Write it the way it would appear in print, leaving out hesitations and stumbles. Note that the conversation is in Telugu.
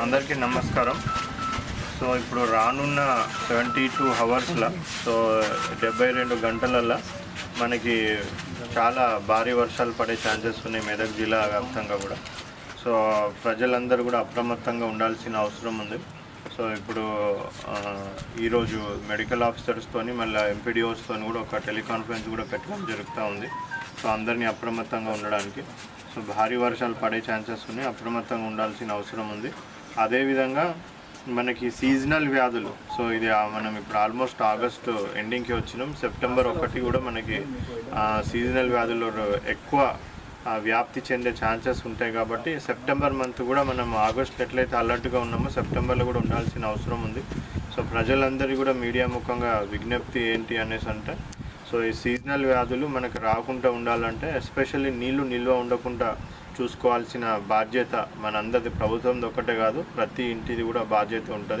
అందరికీ నమస్కారం. సో ఇప్పుడు రానున్న 72 అవర్స్లో, సో 72 గంటలల్లో మనకి చాలా భారీ వర్షాలు పడే ఛాన్సెస్ ఉన్నాయి మెదక్ జిల్లా వ్యాప్తంగా కూడా. సో ప్రజలందరూ కూడా అప్రమత్తంగా ఉండాల్సిన అవసరం ఉంది. సో ఇప్పుడు ఈరోజు మెడికల్ ఆఫీసర్స్తోని మళ్ళీ ఎంపీడీఓస్తోని కూడా ఒక టెలికాన్ఫరెన్స్ కూడా పెట్టడం జరుగుతూ ఉంది. సో అందరినీ అప్రమత్తంగా ఉండడానికి. సో భారీ వర్షాలు పడే ఛాన్సెస్ ఉన్నాయి, అప్రమత్తంగా ఉండాల్సిన అవసరం ఉంది. అదేవిధంగా మనకి సీజనల్ వ్యాధులు, సో ఇది మనం ఇప్పుడు ఆల్మోస్ట్ ఆగస్టు ఎండింగ్కి వచ్చినాం. సెప్టెంబర్ 1 కూడా మనకి సీజనల్ వ్యాధులు ఎక్కువ వ్యాప్తి చెందే ఛాన్సెస్ ఉంటాయి. కాబట్టి సెప్టెంబర్ మంత్ కూడా మనం ఆగస్టులో ఎట్లయితే అలర్ట్గా ఉన్నామో సెప్టెంబర్లో కూడా ఉండాల్సిన అవసరం ఉంది. సో ప్రజలందరికీ కూడా మీడియా ముఖంగా విజ్ఞప్తి ఏంటి అనేసి అంటే, సో ఈ సీజనల్ వ్యాధులు మనకు రాకుండా ఉండాలంటే ఎస్పెషల్లీ నీళ్లు నిల్వ ఉండకుండా చూసుకోవాల్సిన బాధ్యత మనందరిది, ప్రభుత్వంది ఒక్కటే కాదు, ప్రతి ఇంటిది కూడా బాధ్యత ఉంటుంది.